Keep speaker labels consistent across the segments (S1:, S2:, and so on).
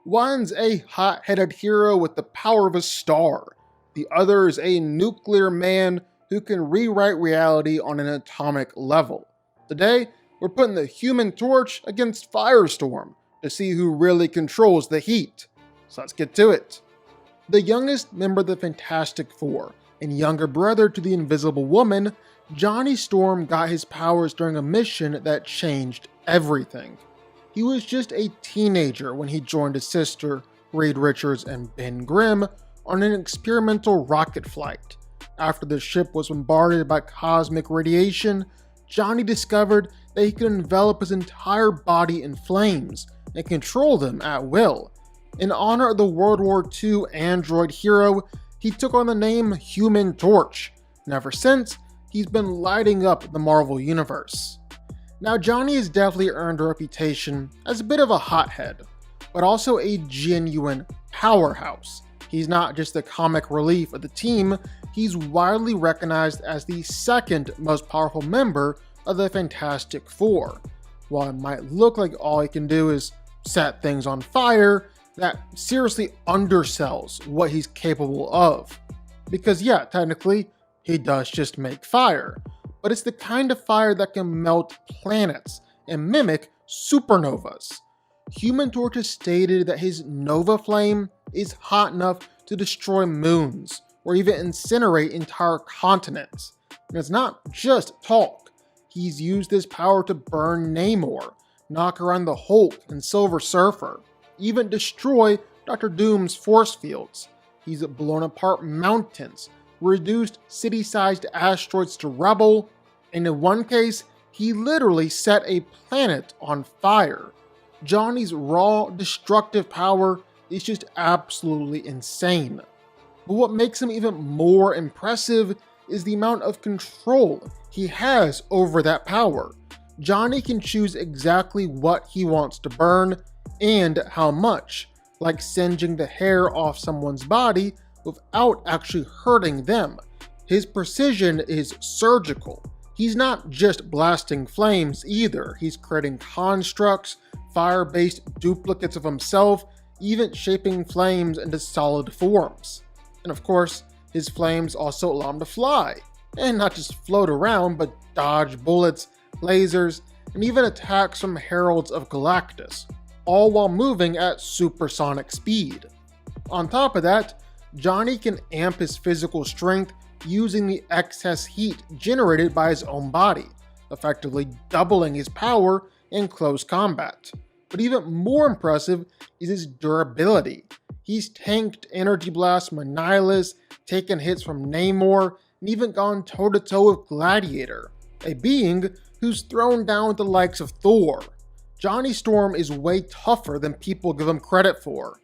S1: One's a hot-headed hero with the power of a star. The other is a nuclear man who can rewrite reality on an atomic level. Today, we're putting the Human Torch against Firestorm to see who really controls the heat. So let's get to it. The youngest member of the Fantastic Four and younger brother to the Invisible Woman, Johnny Storm got his powers during a mission that changed everything. He was just a teenager when he joined his sister, Reed Richards and Ben Grimm, on an experimental rocket flight. After the ship was bombarded by cosmic radiation, Johnny discovered that he could envelop his entire body in flames and control them at will. In honor of the World War II android hero, he took on the name Human Torch, and ever since, he's been lighting up the Marvel Universe. Now, Johnny has definitely earned a reputation as a bit of a hothead, but also a genuine powerhouse. He's not just the comic relief of the team, he's widely recognized as the second most powerful member of the Fantastic Four. While it might look like all he can do is set things on fire, that seriously undersells what he's capable of. Because yeah, technically, he does just make fire, but it's the kind of fire that can melt planets and mimic supernovas. Human Torch has stated that his Nova Flame is hot enough to destroy moons or even incinerate entire continents. And it's not just talk. He's used this power to burn Namor, knock around the Hulk and Silver Surfer, even destroy Dr. Doom's force fields. He's blown apart mountains, reduced city-sized asteroids to rubble, and in one case, he literally set a planet on fire. Johnny's raw, destructive power is just absolutely insane. But what makes him even more impressive is the amount of control he has over that power. Johnny can choose exactly what he wants to burn and how much, like singeing the hair off someone's body without actually hurting them. His precision is surgical. He's not just blasting flames either, he's creating constructs, fire-based duplicates of himself, even shaping flames into solid forms. And of course, his flames also allow him to fly, and not just float around, but dodge bullets, lasers, and even attacks from Heralds of Galactus, all while moving at supersonic speed. On top of that, Johnny can amp his physical strength using the excess heat generated by his own body, effectively doubling his power in close combat. But even more impressive is his durability. He's tanked Energy Blast from Annihilus, taken hits from Namor, and even gone toe-to-toe with Gladiator, a being who's thrown down with the likes of Thor. Johnny Storm is way tougher than people give him credit for.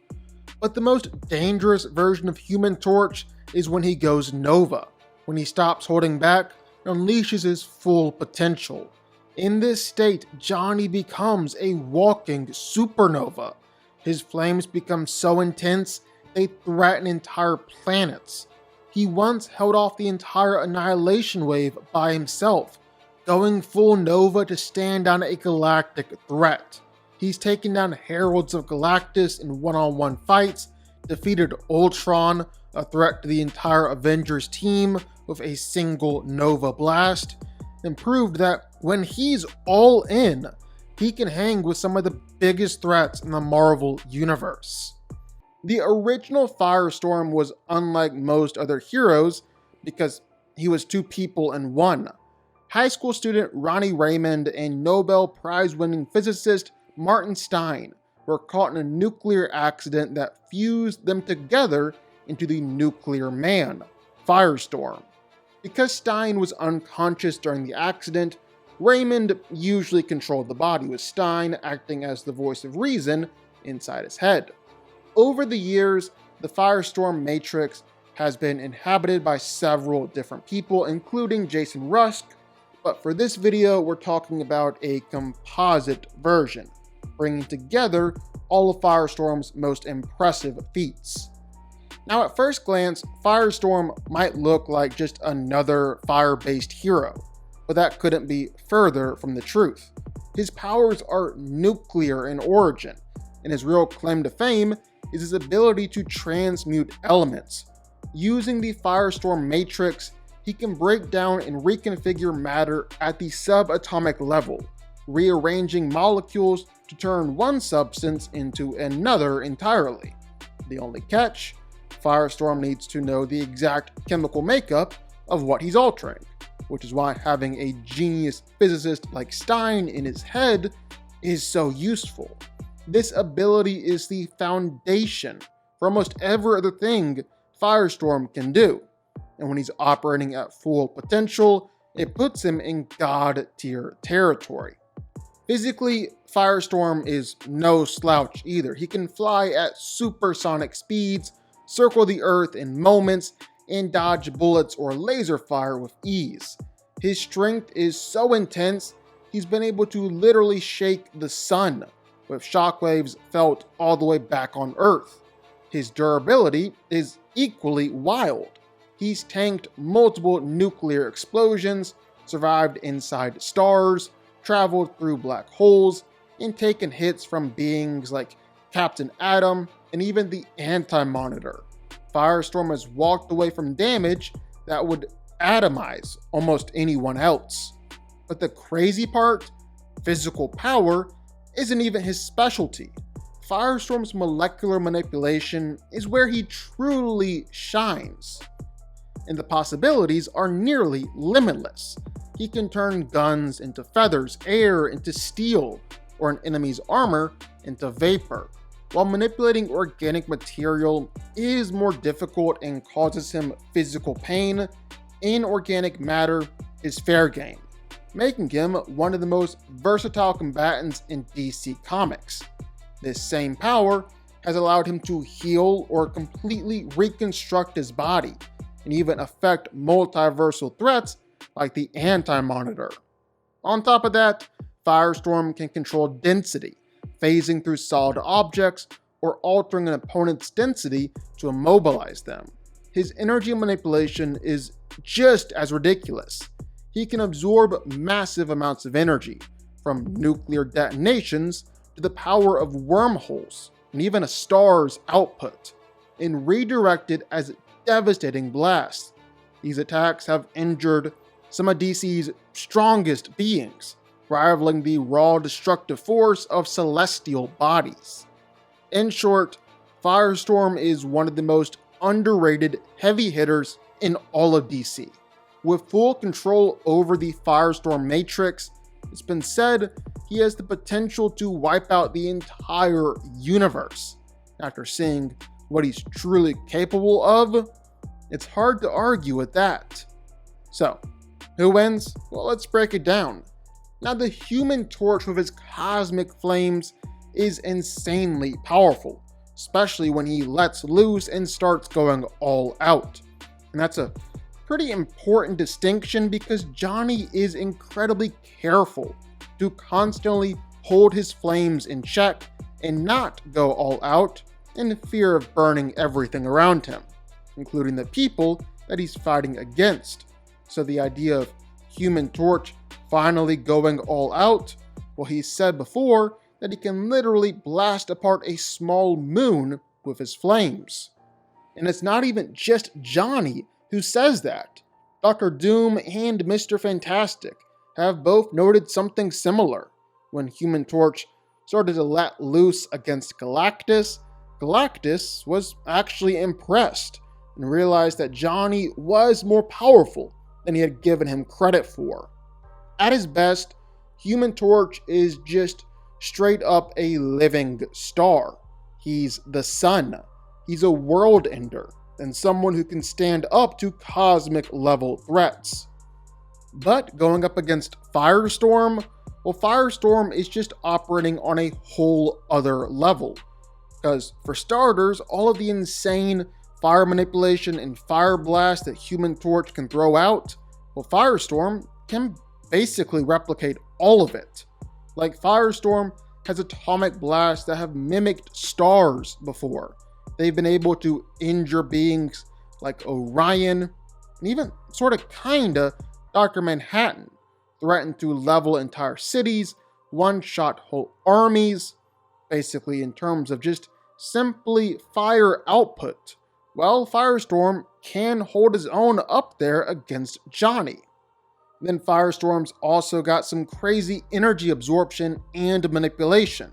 S1: But the most dangerous version of Human Torch is when he goes Nova, when he stops holding back and unleashes his full potential. In this state, Johnny becomes a walking supernova. His flames become so intense, they threaten entire planets. He once held off the entire Annihilation Wave by himself, going full Nova to stand down a galactic threat. He's taken down Heralds of Galactus in one-on-one fights, defeated Ultron, a threat to the entire Avengers team, with a single Nova blast, and proved that when he's all in, he can hang with some of the biggest threats in the Marvel Universe. The original Firestorm was unlike most other heroes because he was two people in one. High school student Ronnie Raymond and Nobel Prize-winning physicist Martin Stein were caught in a nuclear accident that fused them together into the nuclear man, Firestorm. Because Stein was unconscious during the accident, Raymond usually controlled the body, with Stein acting as the voice of reason inside his head. Over the years, the Firestorm Matrix has been inhabited by several different people, including Jason Rusk, but for this video, we're talking about a composite version, bringing together all of Firestorm's most impressive feats. Now, at first glance, Firestorm might look like just another fire-based hero, but that couldn't be further from the truth. His powers are nuclear in origin, and his real claim to fame is his ability to transmute elements. Using the Firestorm matrix, he can break down and reconfigure matter at the subatomic level, rearranging molecules to turn one substance into another entirely. The only catch: Firestorm needs to know the exact chemical makeup of what he's altering, which is why having a genius physicist like Stein in his head is so useful. This ability is the foundation for almost every other thing Firestorm can do, and when he's operating at full potential, it puts him in god-tier territory. Physically, Firestorm is no slouch either. He can fly at supersonic speeds, circle the Earth in moments, and dodge bullets or laser fire with ease. His strength is so intense, he's been able to literally shake the sun, with shockwaves felt all the way back on Earth. His durability is equally wild. He's tanked multiple nuclear explosions, survived inside stars, traveled through black holes, and taken hits from beings like Captain Atom and even the Anti-Monitor. Firestorm has walked away from damage that would atomize almost anyone else. But the crazy part, physical power, isn't even his specialty. Firestorm's molecular manipulation is where he truly shines, and the possibilities are nearly limitless. He can turn guns into feathers, air into steel, or an enemy's armor into vapor. While manipulating organic material is more difficult and causes him physical pain, inorganic matter is fair game, making him one of the most versatile combatants in DC Comics. This same power has allowed him to heal or completely reconstruct his body, and even affect multiversal threats like the Anti-Monitor. On top of that, Firestorm can control density, phasing through solid objects or altering an opponent's density to immobilize them. His energy manipulation is just as ridiculous. He can absorb massive amounts of energy, from nuclear detonations to the power of wormholes and even a star's output, and redirect it as devastating blasts. These attacks have injured some of DC's strongest beings, rivaling the raw destructive force of celestial bodies. In short, Firestorm is one of the most underrated heavy hitters in all of DC. With full control over the Firestorm matrix, it's been said he has the potential to wipe out the entire universe. After seeing what he's truly capable of, it's hard to argue with that. So, who wins? Well, let's break it down. Now, the Human Torch with his cosmic flames is insanely powerful, especially when he lets loose and starts going all out. And that's a pretty important distinction because Johnny is incredibly careful to constantly hold his flames in check and not go all out in fear of burning everything around him, including the people that he's fighting against. So the idea of Human Torch finally going all out, well, he said before that he can literally blast apart a small moon with his flames. And it's not even just Johnny who says that. Dr. Doom and Mr. Fantastic have both noted something similar. When Human Torch started to let loose against Galactus, Galactus was actually impressed and realized that Johnny was more powerful than he had given him credit for. At his best, Human Torch is just straight up a living star. He's the sun. He's a world ender and someone who can stand up to cosmic level threats. But going up against Firestorm, well, Firestorm is just operating on a whole other level. Because for starters, all of the insane fire manipulation and fire blast that Human Torch can throw out, well, Firestorm can basically replicate all of it. Like, Firestorm has atomic blasts that have mimicked stars before. They've been able to injure beings like Orion, and even kinda Dr. Manhattan, threaten to level entire cities, one-shot whole armies. basically, in terms of just simply fire output, well, Firestorm can hold his own up there against Johnny. Then Firestorm's also got some crazy energy absorption and manipulation.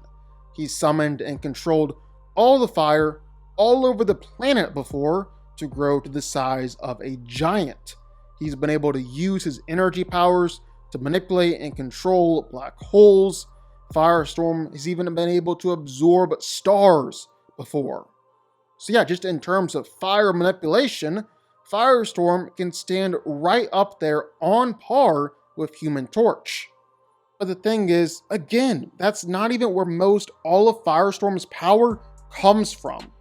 S1: He summoned and controlled all the fire all over the planet before to grow to the size of a giant. He's been able to use his energy powers to manipulate and control black holes. Firestorm has even been able to absorb stars before. So yeah, just in terms of fire manipulation, Firestorm can stand right up there on par with Human Torch. But the thing is, again, that's not even where most all of Firestorm's power comes from.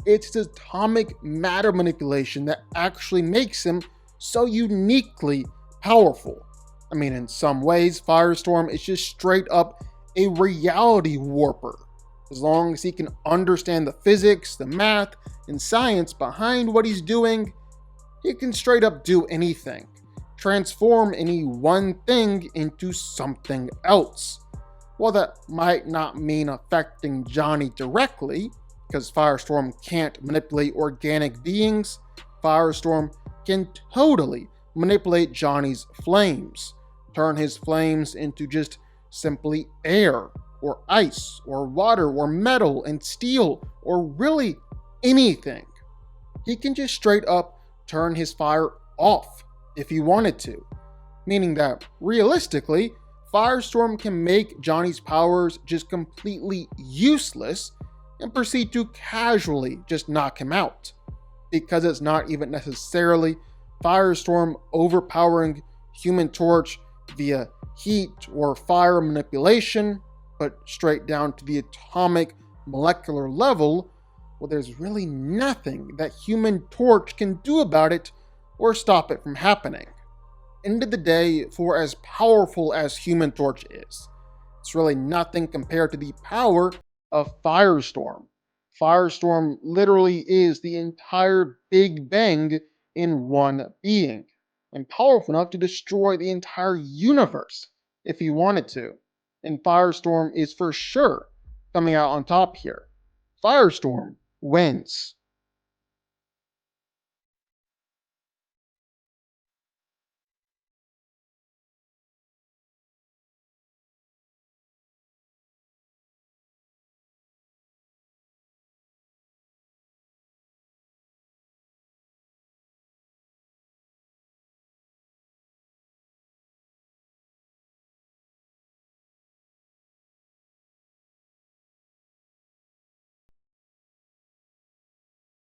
S1: It's his atomic matter manipulation that actually makes him so uniquely powerful. I mean, in some ways, Firestorm is just straight up a reality warper. As long as he can understand the physics, the math, and science behind what he's doing, he can straight up do anything. Transform any one thing into something else. While that might not mean affecting Johnny directly, because Firestorm can't manipulate organic beings, Firestorm can totally manipulate Johnny's flames, turn his flames into just simply air, or ice, or water, or metal and steel, or really anything. He can just straight up turn his fire off if he wanted to, meaning that realistically, Firestorm can make Johnny's powers just completely useless and proceed to casually just knock him out, because it's not even necessarily Firestorm overpowering Human Torch via heat or fire manipulation, but straight down to the atomic molecular level. Well, there's really nothing that Human Torch can do about it or stop it from happening. End of the day, for as powerful as Human Torch is, it's really nothing compared to the power of Firestorm. Firestorm literally is the entire Big Bang in one being, and powerful enough to destroy the entire universe if he wanted to. And Firestorm is for sure coming out on top here. Firestorm wins.